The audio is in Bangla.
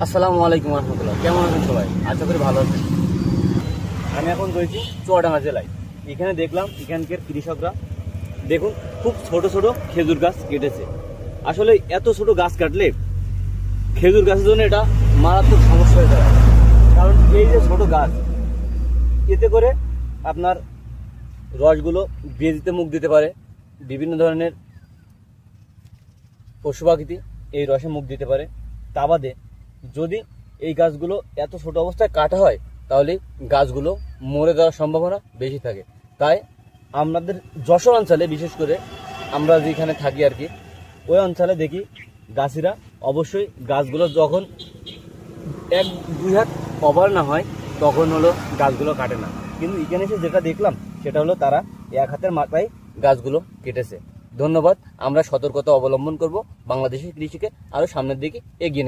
আসসালামু আলাইকুম রহমতুল্লাহ। কেমন আছেন সবাই? আশা করি ভালো আছেন। আমি এখন রয়েছি চুয়াডাঙ্গা জেলায়। এখানে দেখলাম এখানকার কৃষকরা দেখুন খুব ছোট ছোট খেজুর গাছ কেটেছে। আসলে এত ছোট গাছ কাটলে খেজুর গাছের জন্য এটা মারাত্মক সমস্যা হয়ে দাঁড়ায়। কারণ এই যে ছোট গাছ, এতে করে আপনার রসগুলো বেজিতে মুখ দিতে পারে। বিভিন্ন ধরনের পশু পাখিতে এই রসে মুখ দিতে পারে। তা বাদে যদি এই গাছগুলো এত ছোট অবস্থায় কাটা হয় তাহলে গাছগুলো মরে যাওয়ার সম্ভাবনা বেশি থাকে। তাই আমাদের যশোর অঞ্চলে বিশেষ করে আমরা যেখানে থাকি আর কি, ওই অঞ্চলে দেখি গাছিরা অবশ্যই গাছগুলো যখন 1-2 হাত কভার না হয় তখন হলো গাছগুলো কাটে না। কিন্তু এখানে এসে যেটা দেখলাম সেটা হলো তারা 1 হাতের মাথায় গাছগুলো কেটেছে। ধন্যবাদ। আমরা সতর্কতা অবলম্বন করব, বাংলাদেশের কৃষিকে আরো সামনের দিকে এগিয়ে